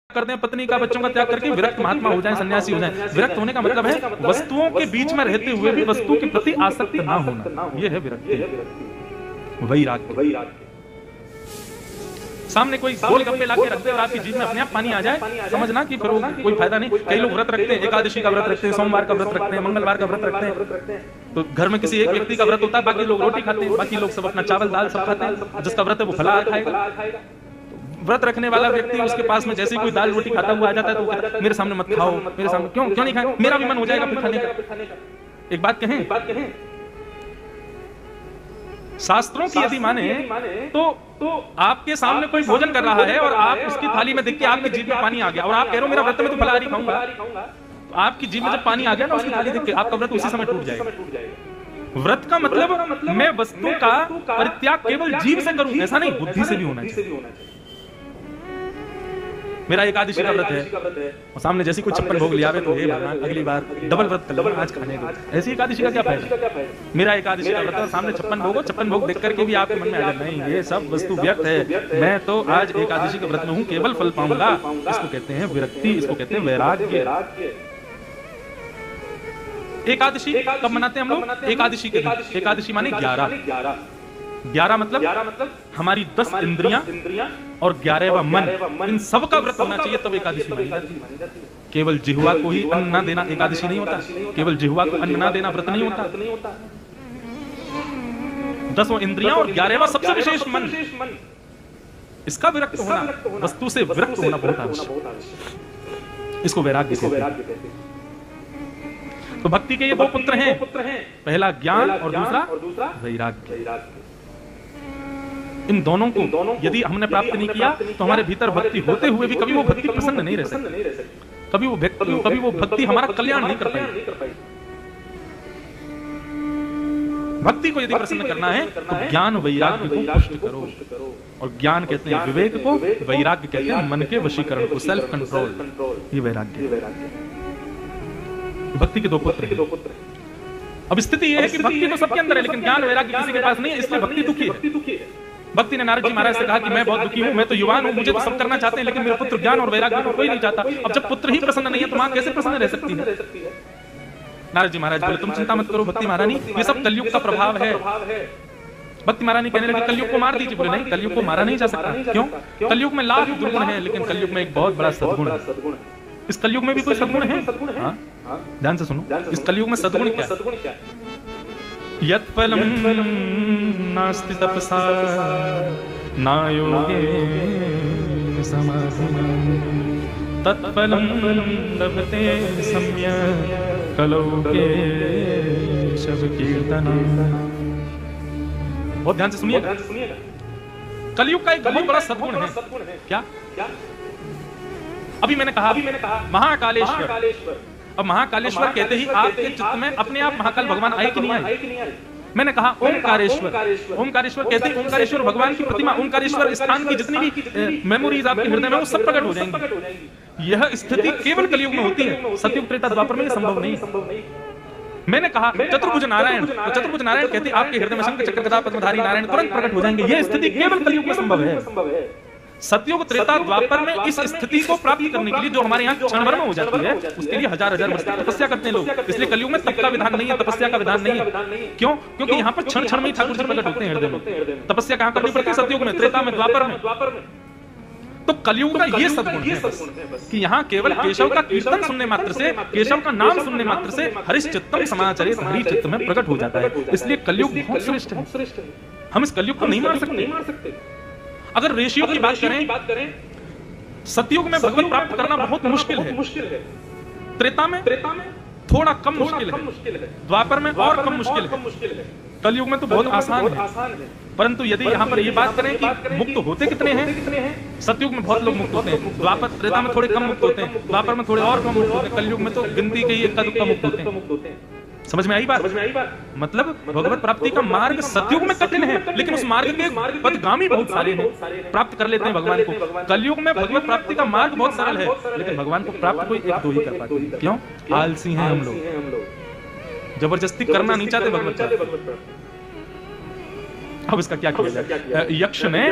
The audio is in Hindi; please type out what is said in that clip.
करते हैं, पत्नी का बच्चों का त्याग करके विरक्त महात्मा हो जाए, सन्यासी हो जाए। विरक्त होने का मतलब है वस्तुओं के बीच में रहते हुए भी वस्तु के प्रति आसक्त ना होना, यह है विरक्ति, वैराग्य। सामने कोई गोलगप्पे लाके रख दे और आपकी जीभ में अपने आप पानी आ जाए, समझना कि फिर कोई फायदा नहीं। कई लोग व्रत रखते हैं, एकादशी का व्रत रखते हैं, सोमवार का व्रत रखते हैं, मंगलवार का व्रत रखते हैं, तो घर में किसी एक व्यक्ति का व्रत होता है, बाकी लोग रोटी खाते हैं, बाकी लोग सब अपना चावल दाल सब खाते हैं। जिसका व्रत है वो फलाहार खाएगा। व्रत रखने वाला व्यक्ति उसके पास में जैसे कोई दाल रोटी खाता हुआ आ जाता है तो मेरे सामने मत खाओ, मेरे सामने क्यों नहीं खाए, मेरा भी मन हो जाएगा फिर खाने का। एक बात कहें, शास्त्रों की यदि माने तो आपके सामने कोई भोजन कर रहा है और आप उसकी थाली में देख के आपकी जीभ में पानी आ गया और आप कह रहे हो मेरा व्रत में तो फलाहारी खाऊंगा, तो आपकी जीभ में जब पानी आ गया ना उसकी थाली देख के आपका व्रत उसी समय टूट जाएगा। व्रत का मतलब मैं वस्तु का परित्याग केवल जीभ से करूं, ऐसा नहीं, बुद्धि से भी होना चाहिए। मेरा एकादशी का व्रत है और सामने जैसी कोई 56 भोग लिया तो हे भगवान अगली बार डबल व्रत कर लूंगा, आज खाने दो। ऐसी एकादशी का क्या फायदा? मेरा एकादशी का व्रत है और सामने 56 भोग देख करके भी आपके मन में आ जाए नहीं ये सब वस्तु व्यर्थ है, मैं तो आज एकादशी के व्रत में हूँ, केवल फल पाऊंगा। इसको कहते हैं विरक्ति, इसको कहते हैं वैराग्य। एकादशी कब मनाते हैं हम लोग? एकादशी के दिन। एकादशी माने 11 मतलब हमारी 10 इंद्रियां और 11वां मन, इन सब का व्रत होना चाहिए तब एकादशी मानी जाती है। केवल जिह्वा को ही अन्न ना देना एकादशी नहीं होता, केवल जिह्वा को अन्न ना देना व्रत नहीं होता। 10 इंद्रियां और 11वां सबसे विशेष मन, इसका विरक्त होना, वस्तु से विरक्त होना बहुत आवश्यक, इसको वैराग्य कहते हैं। तो भक्ति के ये 2 पुत्र हैं, पहला ज्ञान और दूसरा वैराग्य। इन दोनों को यदि हमने प्राप्त नहीं किया तो हमारे भीतर भक्ति होते हुए भी कभी वो भक्ति प्रसन्न नहीं रह सकती, कभी वो भक्ति हमारा कल्याण नहीं कर पाएगी। भक्ति को यदि प्रसन्न करना है तो ज्ञान वैराग्य को पुष्ट करो, और ज्ञान कहते हैं विवेक को, वैराग्य कहते हैं मन के वशीकरण को, सेल्फ कंट्रोल, ये वैराग्य। भक्ति के 2 पुत्र। अब स्थिति यह है कि भक्ति तो सबके अंदर है लेकिन ज्ञान वैराग्य किसी के पास नहीं है, इसलिए भक्ति दुखी है। भक्ति ने नारद जी महाराज से कहा कि मैं बहुत दुखी हूं, मैं तो युवान हूं, मुझे तो सब करना चाहते हैं लेकिन मेरे पुत्र ज्ञान और वैराग्य को कोई नहीं चाहता। अब जब पुत्र ही प्रसन्न नहीं है तो मां कैसे प्रसन्न रह सकती है? नारद जी महाराज बोले तुम चिंता मत करो भक्ति महारानी, ये सब कलयुग का प्रभाव है। भक्ति महारानी कहने लगी कलयुग को मार दीजिए। बोले नहीं, कलयुग को मारा नहीं जा सकता। क्यों? कलयुग में लाख दुर्गुण है लेकिन कलयुग में एक बहुत बड़ा सद्गुण है। इस कलयुग में भी कोई सद्गुण है? ध्यान से सुनो, इस कलयुग में सद्गुण क्या है? यत्फलम नास्ति तपसा न योगेन समाधिना तत्फलम लभते सम्यक् कलौ केशव कीर्तना। बहुत ध्यान से सुनिएगा, कलयुग का एक बहुत बड़ा सद्गुण है। क्या? अभी मैंने कहा महाकालेश्वर। अब महाकालेश्वर कहते ही आपके चित्त में अपने आप महाकाल भगवान आए कि नहीं आए? मैंने कहा ओमकारेश्वर। ओमकारेश्वर कहते ही ओमकारेश्वर भगवान की प्रतिमा, ओमकारेश्वर स्थान की जितनी भी मेमोरीज आपके हृदय में वो सब प्रकट हो जाएंगी। यह स्थिति केवल कलयुग में होती है, सतयुग त्रेता द्वापर में संभव नहीं। मैंने कहा चतुर्भुज नारायण, तो चतुर्भुज नारायण कहते आपके हृदय में शंख चक्र गदा पद्मधारी नारायण तुरंत प्रकट हो जाएंगे। यह स्थिति केवल कलयुग में संभव है। सतयुग त्रेता द्वापर में इस स्थिति को प्राप्त करने के लिए जो हमारे यहाँ क्षण भर में हो जाती है उसके लिए हजार वर्ष की तपस्या करते हैं लोग। इसलिए कलयुग में तप का विधान नहीं है, तपस्या का विधान नहीं है। क्यों? क्योंकि यहाँ पर क्षण में ही ठाकुर जी प्रकट होते हैं हृदय में। तपस्या कहाँ करनी पड़ती है? सतयुग में, त्रेता में, द्वापर में। तो कलयुग का ये सद्गुण है कि यहाँ केवल केशव का कीर्तन सुनने मात्र से, केशव का नाम सुनने मात्र से हरिश्चित्तम समाचरित हरि चित्त में प्रकट हो जाता है। इसलिए कलयुग बहुत श्रेष्ठ है, हम इस कलयुग को नहीं मार सकते। अगर रेशियो की बात करें, सतयुग में भगवत प्राप्त करना बहुत मुश्किल है, त्रेता में थोड़ा कम मुश्किल है, द्वापर में और कम मुश्किल है, कलयुग में तो बहुत आसान है। परंतु यदि यहाँ पर ये बात करें कि मुक्त होते कितने हैं, सतयुग में बहुत लोग मुक्त होते हैं, द्वापर त्रेता में थोड़े कम मुक्त होते हैं, द्वापर में थोड़े और कम मुक्त होते हैं, कलयुग में तो गिनती के ही इक्का दुक्का मुक्त होते हैं। समझ में आई बात? मतलब भगवत प्राप्ति का मार्ग सतयुग में कठिन है लेकिन उस मार्ग के पथगामी बहुत सारे हैं, प्राप्त कर लेते हैं भगवान को। कलयुग में भगवत प्राप्ति का मार्ग बहुत सरल है लेकिन भगवान को प्राप्त कोई 1-2 ही कर पाते हैं। क्यों? आलसी हैं हम लोग, जबरदस्ती करना नहीं चाहते भगवत प्राप्ति। अब इसका क्या किया जाए? यक्ष ने